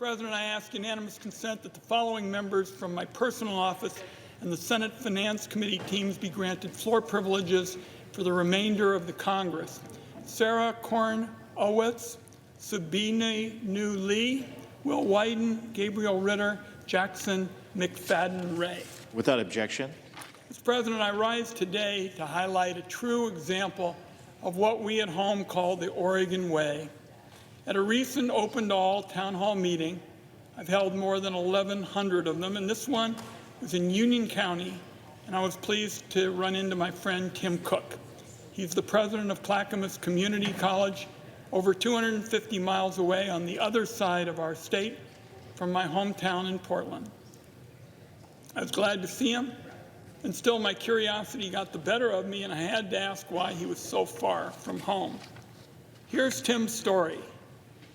President, I ask unanimous consent that the following members from my personal office and the Senate Finance Committee teams be granted floor privileges for the remainder of the Congress. Sarah Korn-Owitz, Sabine New Lee, Will Wyden, Gabriel Ritter, Jackson McFadden Ray. Without objection. Mr. President, I rise today to highlight a true example of what we at home call the Oregon way. At a recent open-to-all town hall meeting, I've held more than 1,100 of them, and this one was in Union County, and I was pleased to run into my friend Tim Cook. He's the president of Clackamas Community College, over 250 miles away on the other side of our state from my hometown in Portland. I was glad to see him, and still my curiosity got the better of me, and I had to ask why he was so far from home. Here's Tim's story.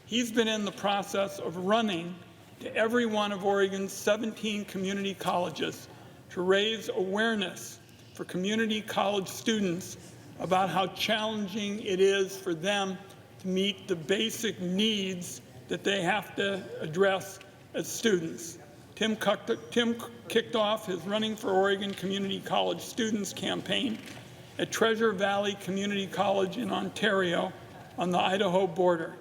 He's been in the process of running to every one of Oregon's 17 community colleges to raise awareness for community college students about how challenging it is for them to meet the basic needs that they have to address as students. Tim kicked off his Running for Oregon Community College Students campaign at Treasure Valley Community College in Ontario on the Idaho border.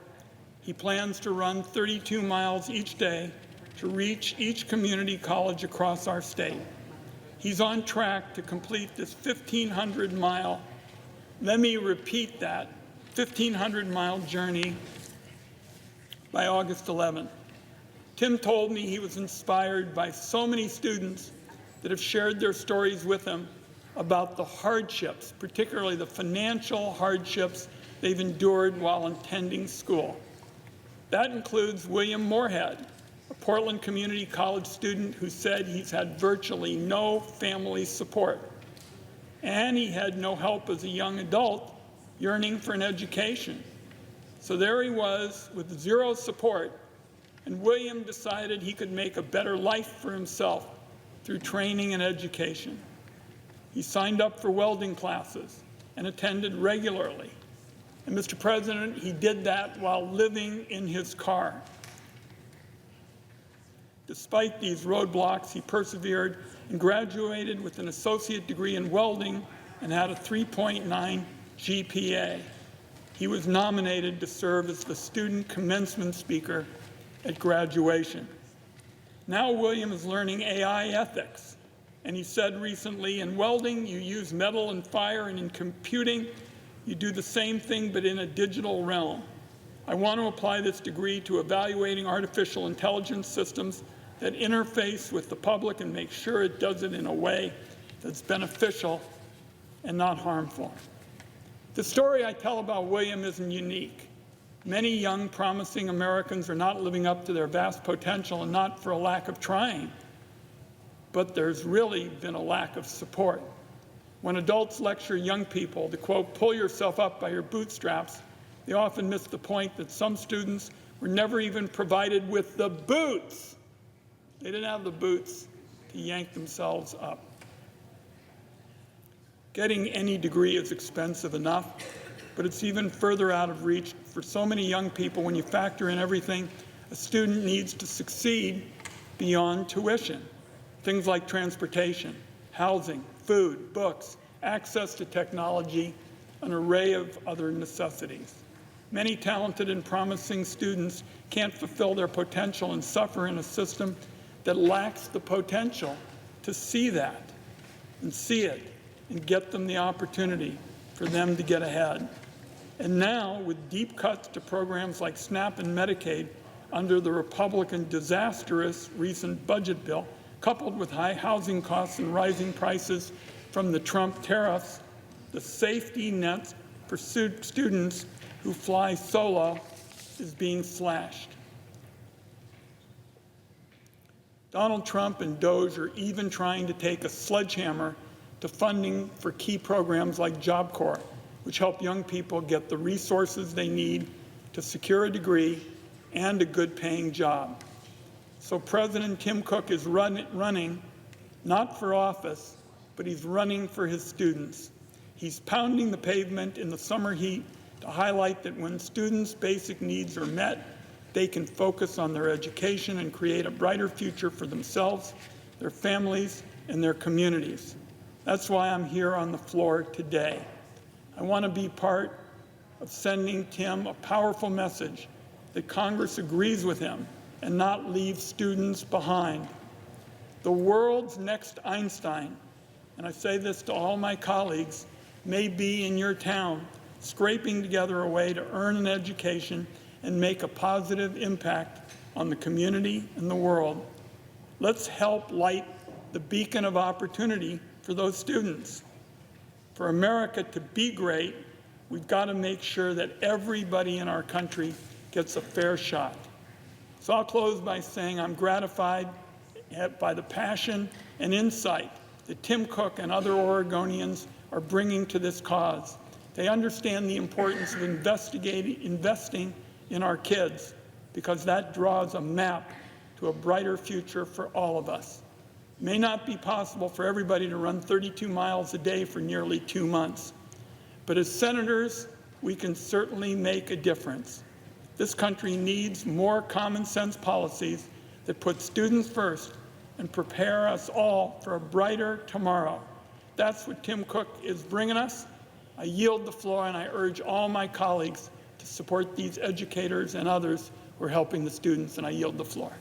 He plans to run 32 miles each day to reach each community college across our state. He's on track to complete this 1,500-mile, let me repeat that, 1,500-mile journey by August 11th. Tim told me he was inspired by so many students that have shared their stories with him about the hardships, particularly the financial hardships they've endured while attending school. That includes William Moorhead, a Portland Community College student who said he's had virtually no family support, and he had no help as a young adult yearning for an education. So there he was with zero support, and William decided he could make a better life for himself through training and education. He signed up for welding classes and attended regularly. And Mr. President, he did that while living in his car. Despite these roadblocks, he persevered and graduated with an associate degree in welding and had a 3.9 GPA. He was nominated to serve as the student commencement speaker at graduation. Now William is learning AI ethics, and he said recently, in welding you use metal and fire, and in computing you do the same thing but in a digital realm. I want to apply this degree to evaluating artificial intelligence systems that interface with the public and make sure it does it in a way that's beneficial and not harmful. The story I tell about William isn't unique. Many young, promising Americans are not living up to their vast potential, and not for a lack of trying, but there's really been a lack of support. When adults lecture young people to, quote, pull yourself up by your bootstraps, they often miss the point that some students were never even provided with the boots. They didn't have the boots to yank themselves up. Getting any degree is expensive enough, but it's even further out of reach for so many young people when you factor in everything a student needs to succeed beyond tuition. Things like transportation, housing, food, books, access to technology, an array of other necessities. Many talented and promising students can't fulfill their potential and suffer in a system that lacks the potential to see that and see it and get them the opportunity for them to get ahead. And now, with deep cuts to programs like SNAP and Medicaid under the Republican disastrous recent budget bill, coupled with high housing costs and rising prices from the Trump tariffs, the safety net for students who fly solo is being slashed. Donald Trump and DOJ are even trying to take a sledgehammer to funding for key programs like Job Corps, which help young people get the resources they need to secure a degree and a good-paying job. So President Tim Cook is running not for office, but he's running for his students. He's pounding the pavement in the summer heat to highlight that when students' basic needs are met, they can focus on their education and create a brighter future for themselves, their families, and their communities. That's why I'm here on the floor today. I want to be part of sending Tim a powerful message that Congress agrees with him and not leave students behind. The world's next Einstein, and I say this to all my colleagues, may be in your town, scraping together a way to earn an education and make a positive impact on the community and the world. Let's help light the beacon of opportunity for those students. For America to be great, we've got to make sure that everybody in our country gets a fair shot. So I'll close by saying I'm gratified by the passion and insight that Tim Cook and other Oregonians are bringing to this cause. They understand the importance of investing in our kids, because that draws a map to a brighter future for all of us. It may not be possible for everybody to run 32 miles a day for nearly 2 months, but as senators, we can certainly make a difference. This country needs more common sense policies that put students first and prepare us all for a brighter tomorrow. That's what Tim Cook is bringing us. I yield the floor, and I urge all my colleagues to support these educators and others who are helping the students, and I yield the floor.